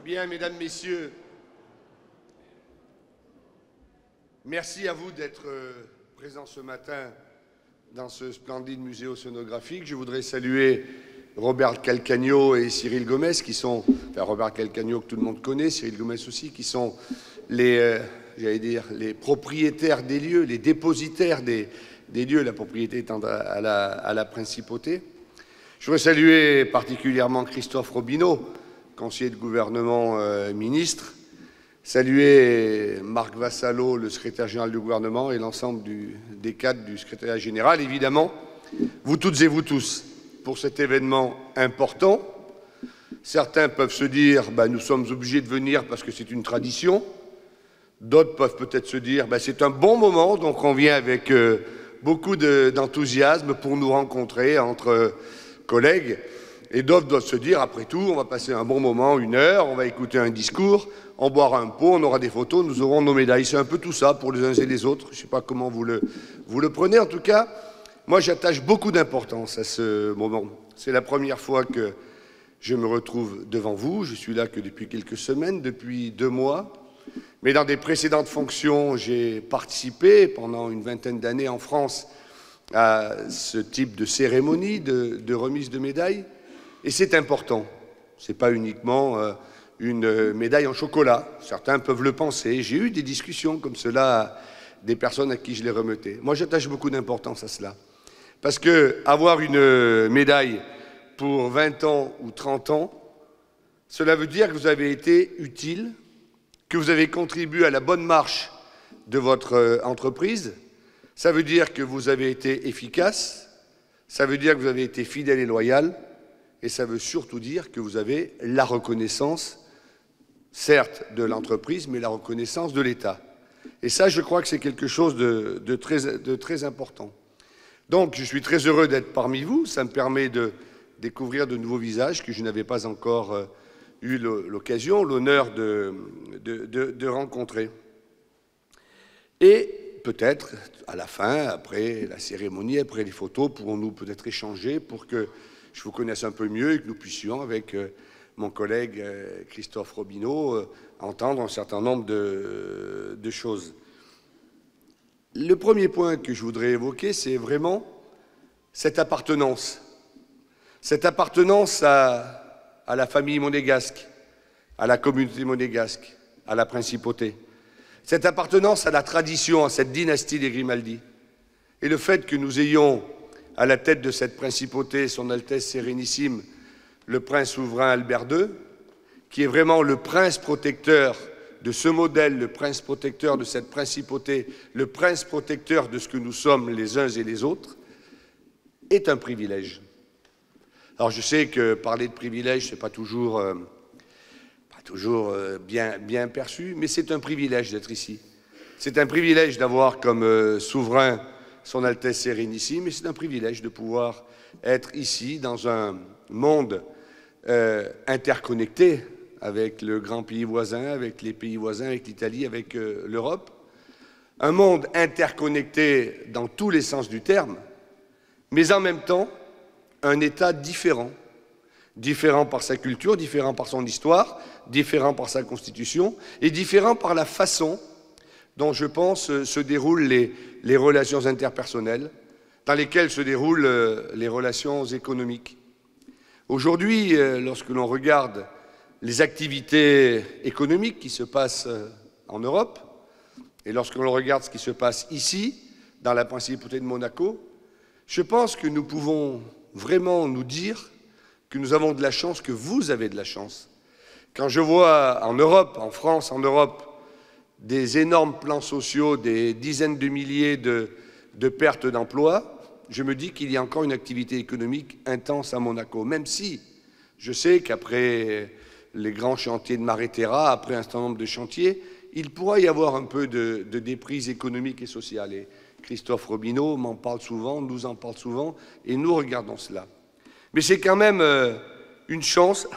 Bien, mesdames, messieurs, merci à vous d'être présents ce matin dans ce splendide musée océanographique. Je voudrais saluer Robert Calcagno et Cyril Gomez, qui sont, enfin Robert Calcagno que tout le monde connaît, Cyril Gomez aussi, qui sont les, j'allais dire, les propriétaires des lieux, les dépositaires des lieux, la propriété étant à la principauté. Je voudrais saluer particulièrement Christophe Robineau, conseiller de gouvernement, ministre, saluer Marc Vassallo, le secrétaire général du gouvernement, et l'ensemble des cadres du secrétariat général, évidemment, vous toutes et vous tous, pour cet événement important. Certains peuvent se dire nous sommes obligés de venir parce que c'est une tradition. D'autres peuvent peut-être se dire c'est un bon moment, donc on vient avec beaucoup d'enthousiasme pour nous rencontrer entre collègues. Et d'autres doivent se dire, après tout, on va passer un bon moment, 1 heure, on va écouter un discours, on boira un pot, on aura des photos, nous aurons nos médailles. C'est un peu tout ça pour les uns et les autres. Je ne sais pas comment vous le prenez. En tout cas, moi, j'attache beaucoup d'importance à ce moment. C'est la première fois que je me retrouve devant vous. Je suis là que depuis quelques semaines, depuis 2 mois. Mais dans des précédentes fonctions, j'ai participé pendant une vingtaine d'années en France à ce type de cérémonie de remise de médailles. Et c'est important. Ce n'est pas uniquement une médaille en chocolat. Certains peuvent le penser. J'ai eu des discussions comme cela, des personnes à qui je les remettais. Moi, j'attache beaucoup d'importance à cela. Parce qu'avoir une médaille pour 20 ans ou 30 ans, cela veut dire que vous avez été utile, que vous avez contribué à la bonne marche de votre entreprise. Ça veut dire que vous avez été efficace. Ça veut dire que vous avez été fidèle et loyal. Et ça veut surtout dire que vous avez la reconnaissance, certes de l'entreprise, mais la reconnaissance de l'État. Et ça, je crois que c'est quelque chose de très important. Donc, je suis très heureux d'être parmi vous. Ça me permet de découvrir de nouveaux visages que je n'avais pas encore eu l'occasion, l'honneur de rencontrer. Et peut-être, à la fin, après la cérémonie, après les photos, pourrons-nous peut-être échanger pour que je vous connaisse un peu mieux et que nous puissions, avec mon collègue Christophe Robineau, entendre un certain nombre de choses. Le premier point que je voudrais évoquer, c'est vraiment cette appartenance. Cette appartenance à la famille monégasque, à la communauté monégasque, à la principauté. Cette appartenance à la tradition, à cette dynastie des Grimaldi. Et le fait que nous ayons à la tête de cette principauté, son Altesse Sérénissime, le prince souverain Albert II, qui est vraiment le prince protecteur de ce modèle, le prince protecteur de cette principauté, le prince protecteur de ce que nous sommes les uns et les autres, est un privilège. Alors je sais que parler de privilège, ce n'est pas toujours bien perçu, mais c'est un privilège d'être ici. C'est un privilège d'avoir comme souverain Son Altesse Sérénissime, et c'est un privilège de pouvoir être ici dans un monde interconnecté avec le grand pays voisin, avec les pays voisins, avec l'Italie, avec l'Europe. Un monde interconnecté dans tous les sens du terme, mais en même temps, un État différent. Différent par sa culture, différent par son histoire, différent par sa constitution, et différent par la façon dont, je pense, se déroulent les relations interpersonnelles, dans lesquelles se déroulent les relations économiques. Aujourd'hui, lorsque l'on regarde les activités économiques qui se passent en Europe, et lorsque l'on regarde ce qui se passe ici, dans la principauté de Monaco, je pense que nous pouvons vraiment nous dire que nous avons de la chance, que vous avez de la chance. Quand je vois en Europe, en France, en Europe, des énormes plans sociaux, des dizaines de milliers de pertes d'emplois, je me dis qu'il y a encore une activité économique intense à Monaco, même si je sais qu'après les grands chantiers de Maréterra, après un certain nombre de chantiers, il pourra y avoir un peu de déprise économique et sociale. Et Christophe Robineau m'en parle souvent, nous en parle souvent, et nous regardons cela. Mais c'est quand même une chance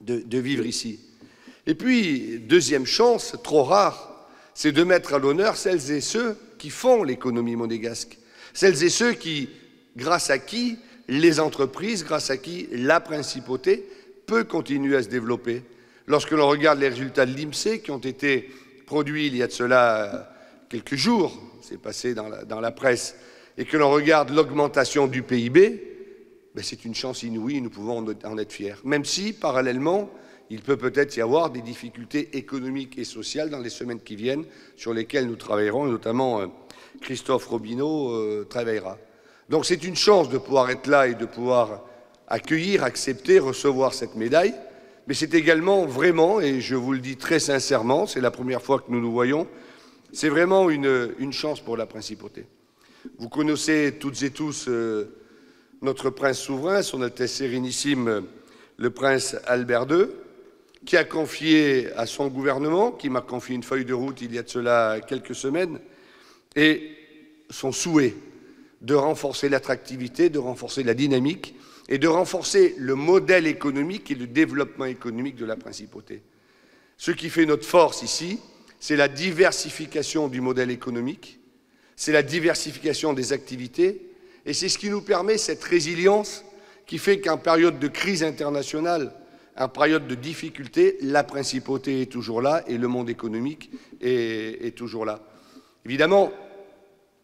de vivre ici. Et puis, deuxième chance, trop rare, c'est de mettre à l'honneur celles et ceux qui font l'économie monégasque. Celles et ceux qui, grâce à qui les entreprises, grâce à qui la principauté peut continuer à se développer. Lorsque l'on regarde les résultats de l'INSEE qui ont été produits il y a de cela quelques jours, c'est passé dans la presse, et que l'on regarde l'augmentation du PIB, ben c'est une chance inouïe, nous pouvons en être fiers. Même si, parallèlement, il peut peut-être y avoir des difficultés économiques et sociales dans les semaines qui viennent, sur lesquelles nous travaillerons, et notamment Christophe Robineau travaillera. Donc c'est une chance de pouvoir être là et de pouvoir accueillir, accepter, recevoir cette médaille, mais c'est également vraiment, et je vous le dis très sincèrement, c'est la première fois que nous nous voyons, c'est vraiment une chance pour la principauté. Vous connaissez toutes et tous notre prince souverain, son Altesse Sérénissime, le prince Albert II, qui a confié à son gouvernement, qui m'a confié une feuille de route il y a de cela quelques semaines, et son souhait de renforcer l'attractivité, de renforcer la dynamique et de renforcer le modèle économique et le développement économique de la principauté. Ce qui fait notre force ici, c'est la diversification du modèle économique, c'est la diversification des activités, et c'est ce qui nous permet cette résilience qui fait qu'en période de crise internationale, en période de difficulté, la principauté est toujours là et le monde économique est toujours là. Évidemment,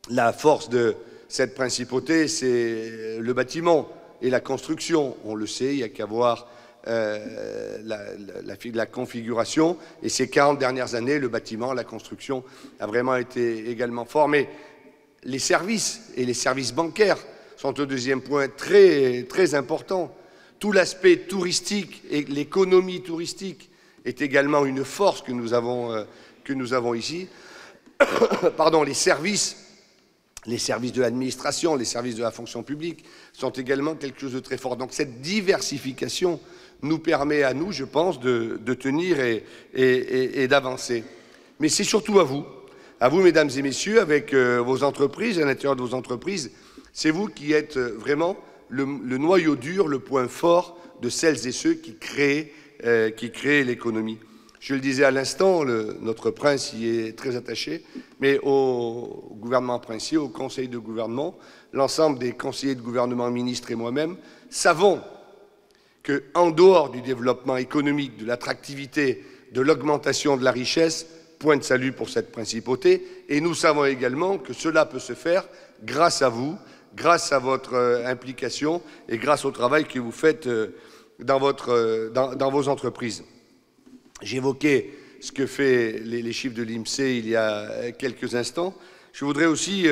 la force de cette principauté, c'est le bâtiment et la construction. On le sait, il n'y a qu'à voir la configuration. Et ces 40 dernières années, le bâtiment, la construction a vraiment été également fort. Mais les services et les services bancaires sont au deuxième point très, très important. Tout l'aspect touristique et l'économie touristique est également une force que nous avons ici. Pardon, les services de l'administration, les services de la fonction publique sont également quelque chose de très fort. Donc cette diversification nous permet à nous, je pense, de tenir et d'avancer. Mais c'est surtout à vous, mesdames et messieurs, avec vos entreprises, à l'intérieur de vos entreprises, c'est vous qui êtes vraiment le noyau dur, le point fort de celles et ceux qui créent l'économie. Je le disais à l'instant, notre prince y est très attaché, mais au gouvernement princier, au conseil de gouvernement, l'ensemble des conseillers de gouvernement, ministres et moi-même, savons qu'en dehors du développement économique, de l'attractivité, de l'augmentation de la richesse, point de salut pour cette principauté, et nous savons également que cela peut se faire grâce à vous, grâce à votre implication et grâce au travail que vous faites dans vos entreprises. J'évoquais ce que fait les chiffres de l'INSEE il y a quelques instants. Je voudrais aussi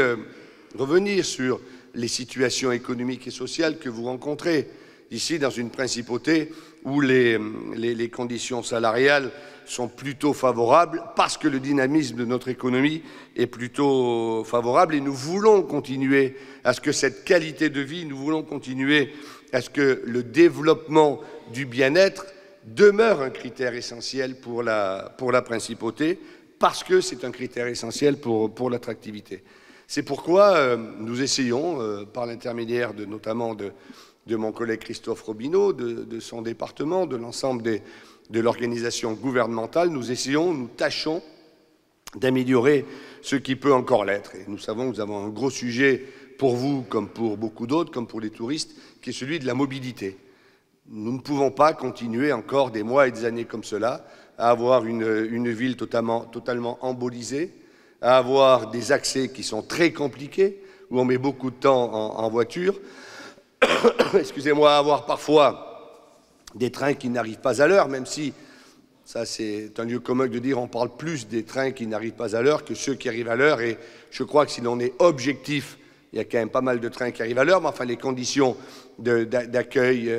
revenir sur les situations économiques et sociales que vous rencontrez ici dans une principauté où les conditions salariales sont plutôt favorables parce que le dynamisme de notre économie est plutôt favorable et nous voulons continuer à ce que cette qualité de vie, nous voulons continuer à ce que le développement du bien-être demeure un critère essentiel pour la principauté, parce que c'est un critère essentiel pour l'attractivité. C'est pourquoi nous essayons, par l'intermédiaire notamment de mon collègue Christophe Robineau, de son département, de l'ensemble de l'organisation gouvernementale, nous tâchons d'améliorer ce qui peut encore l'être. Et nous savons que nous avons un gros sujet pour vous, comme pour beaucoup d'autres, comme pour les touristes, qui est celui de la mobilité. Nous ne pouvons pas continuer encore des mois et des années comme cela, à avoir une ville totalement embolisée, à avoir des accès qui sont très compliqués, où on met beaucoup de temps en voiture, excusez-moi, à avoir parfois des trains qui n'arrivent pas à l'heure, même si, ça c'est un lieu commun de dire, on parle plus des trains qui n'arrivent pas à l'heure que ceux qui arrivent à l'heure, et je crois que si l'on est objectif, il y a quand même pas mal de trains qui arrivent à l'heure, mais enfin les conditions d'accueil,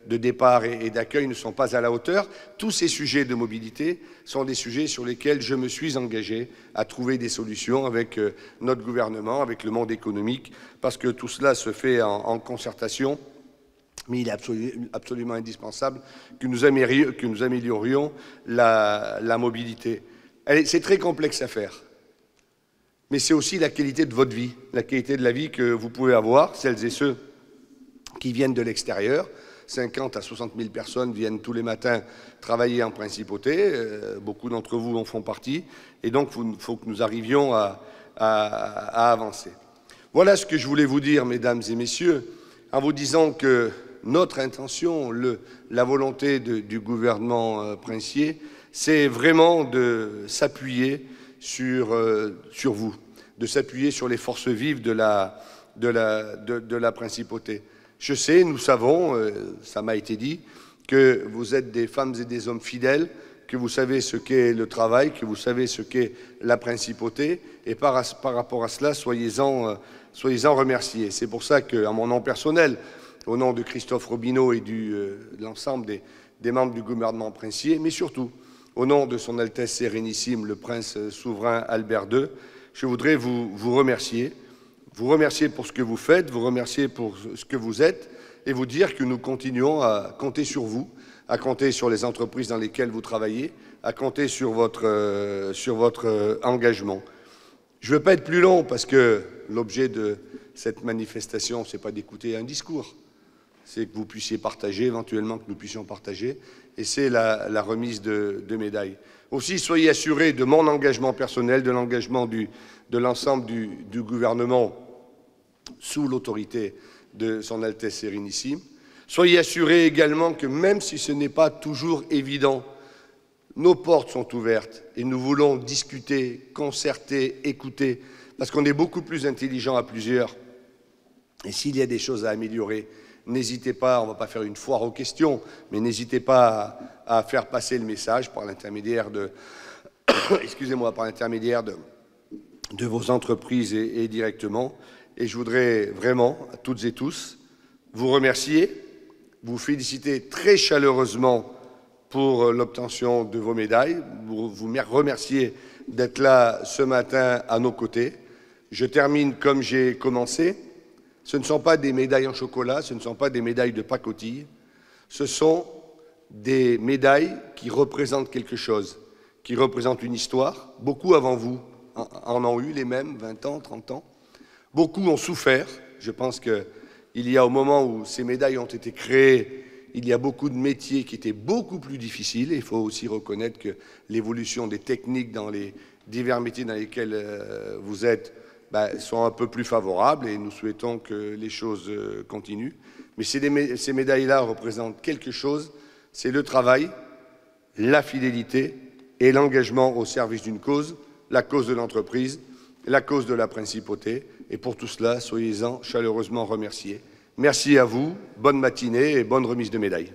de départ et d'accueil ne sont pas à la hauteur. Tous ces sujets de mobilité sont des sujets sur lesquels je me suis engagé à trouver des solutions avec notre gouvernement, avec le monde économique, parce que tout cela se fait en concertation, mais il est absolument indispensable que nous améliorions la mobilité. C'est très complexe à faire. Mais c'est aussi la qualité de votre vie, la qualité de la vie que vous pouvez avoir, celles et ceux qui viennent de l'extérieur. 50 à 60 000 personnes viennent tous les matins travailler en principauté, beaucoup d'entre vous en font partie, et donc il faut que nous arrivions à avancer. Voilà ce que je voulais vous dire, mesdames et messieurs, en vous disant que notre intention, la volonté du gouvernement princier, c'est vraiment de s'appuyer sur vous, de s'appuyer sur les forces vives de la principauté. Je sais, nous savons, ça m'a été dit, que vous êtes des femmes et des hommes fidèles, que vous savez ce qu'est le travail, que vous savez ce qu'est la principauté, et par rapport à cela, soyez-en remerciés. C'est pour ça qu'à mon nom personnel, au nom de Christophe Robineau et de l'ensemble des membres du gouvernement princier, mais surtout au nom de son Altesse Sérénissime, le Prince souverain Albert II, je voudrais vous remercier. Vous remercier pour ce que vous faites, vous remercier pour ce que vous êtes, et vous dire que nous continuons à compter sur vous, à compter sur les entreprises dans lesquelles vous travaillez, à compter sur votre engagement. Je ne veux pas être plus long parce que l'objet de cette manifestation, ce n'est pas d'écouter un discours, c'est que vous puissiez partager, éventuellement que nous puissions partager, et c'est la remise de médailles. Aussi, soyez assurés de mon engagement personnel, de l'engagement de l'ensemble du gouvernement sous l'autorité de son Altesse Sérénissime. Soyez assurés également que même si ce n'est pas toujours évident, nos portes sont ouvertes et nous voulons discuter, concerter, écouter, parce qu'on est beaucoup plus intelligent à plusieurs. Et s'il y a des choses à améliorer, n'hésitez pas, on ne va pas faire une foire aux questions, mais n'hésitez pas à faire passer le message par l'intermédiaire de, excusez-moi, par l'intermédiaire de vos entreprises et directement. Et je voudrais vraiment, à toutes et tous, vous remercier, vous féliciter très chaleureusement pour l'obtention de vos médailles, vous remercier d'être là ce matin à nos côtés. Je termine comme j'ai commencé. Ce ne sont pas des médailles en chocolat, ce ne sont pas des médailles de pacotille, ce sont des médailles qui représentent quelque chose, qui représentent une histoire. Beaucoup avant vous en ont eu les mêmes, 20 ans, 30 ans. Beaucoup ont souffert. Je pense qu'il y a, au moment où ces médailles ont été créées, il y a beaucoup de métiers qui étaient beaucoup plus difficiles. Et il faut aussi reconnaître que l'évolution des techniques dans les divers métiers dans lesquels vous êtes sont un peu plus favorables et nous souhaitons que les choses continuent. Mais ces médailles-là représentent quelque chose, c'est le travail, la fidélité et l'engagement au service d'une cause, la cause de l'entreprise, la cause de la principauté. Et pour tout cela, soyez-en chaleureusement remerciés. Merci à vous, bonne matinée et bonne remise de médailles.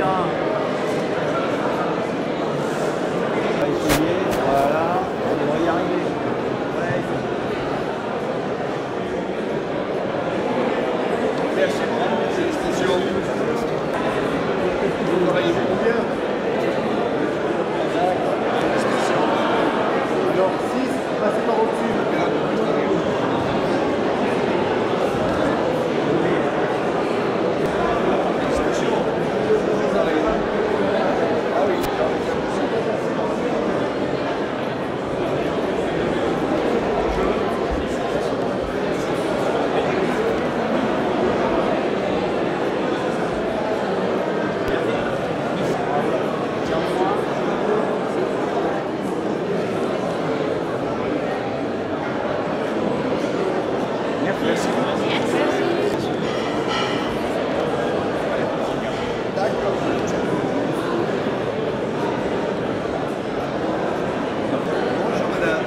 hein. On va essayer, voilà, on va y arriver. Ouais, Merci beaucoup, félicitations. Vous travaillez beaucoup bien. Alors 6, passez par au-dessus. Bonjour madame.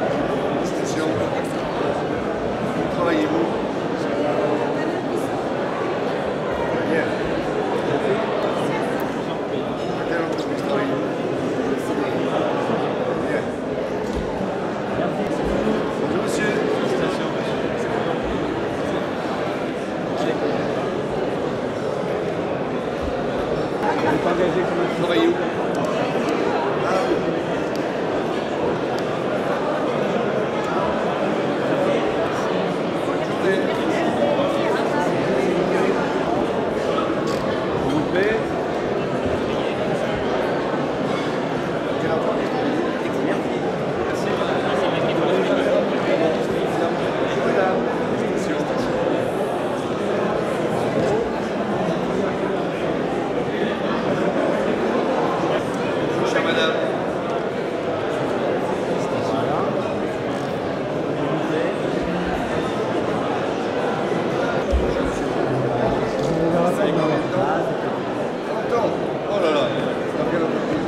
Félicitations. Où travaillez-vous? Bien. À quelle entreprise travaillez-vous? Bien. Bonjour monsieur. Félicitations. vous êtes engagé comme Vous travaillez où? Ah oui. Bonne journée. s'il vous plaît. Quelle entreprise travaillez-vous? Merci. Bonjour madame. Félicitations. Bonjour chère madame. Voilà. S'il vous plaît. Ça fait combien de temps? 30 ans. Oh là là. Dans quelle entreprise?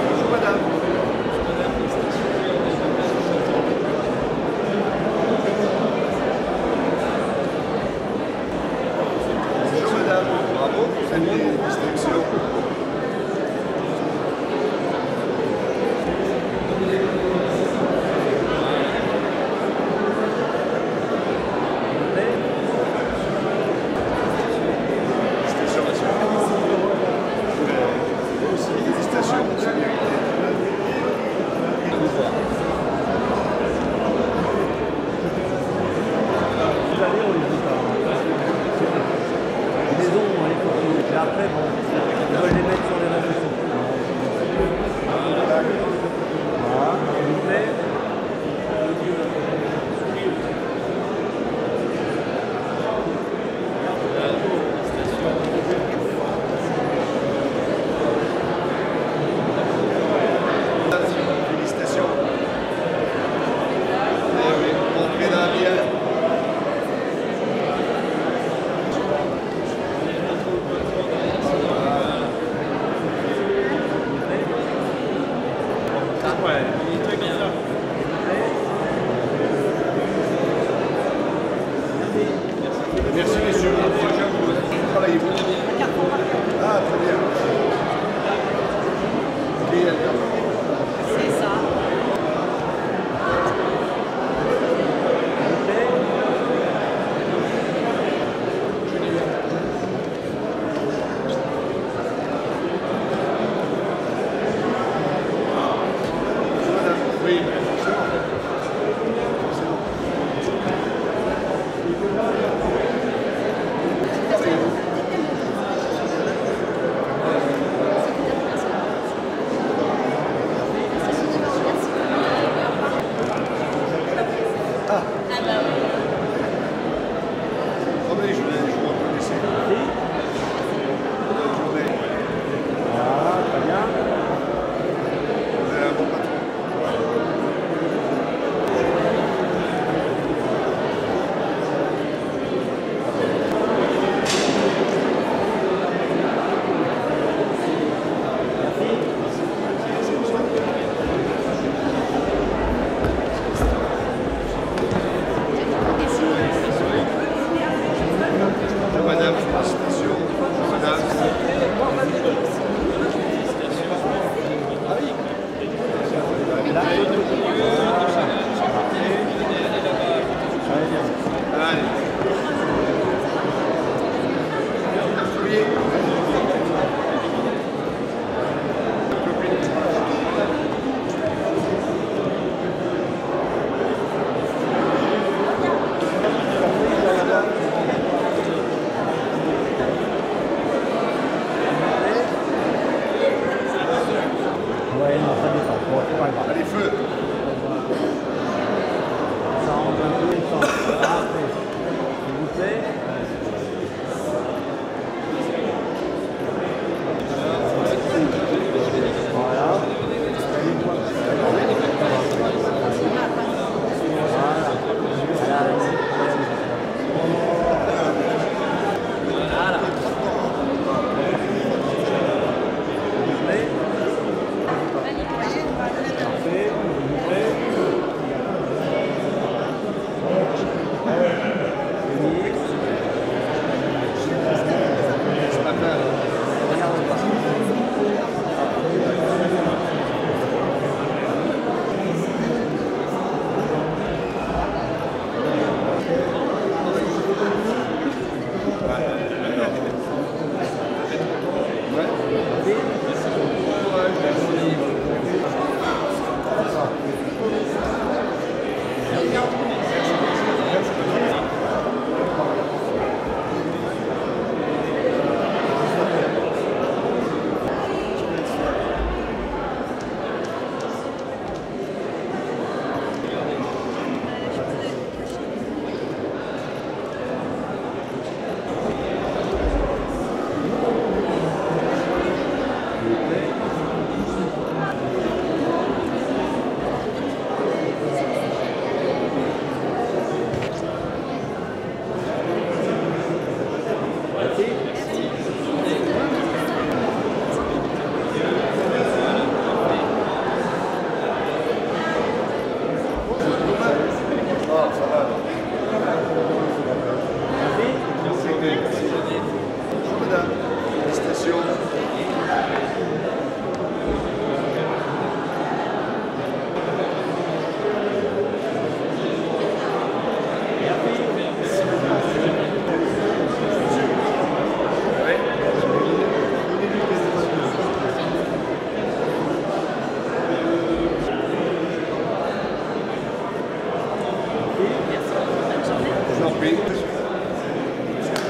Bonjour madame. Bonjour madame. Bravo pour cette distinction. Félicitations monsieur. Vous aussi, félicitations pour cette vérité. Vous allez, on les dit pas. Les maisons, on les photos. Et après, bon, on va les mettre sur les réseaux sociaux. Voilà, s'il vous plaît. Félicitations. Eh oui, on traînera bien. Merci messieurs. Où travaillez-vous? Ah, très bien. Client. C'est ça. Oui, forcément. Forcément.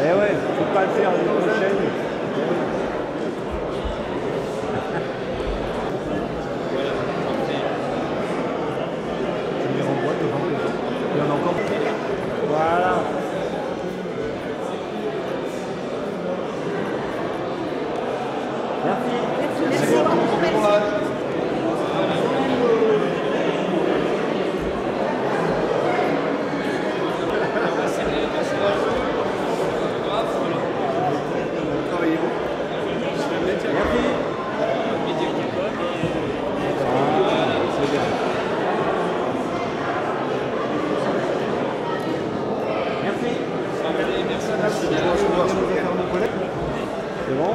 Eh ouais, faut pas le faire l'année prochaine. Je les renvoie devant. Il y en a encore. Voilà. Merci. Merci beaucoup. C'est bon?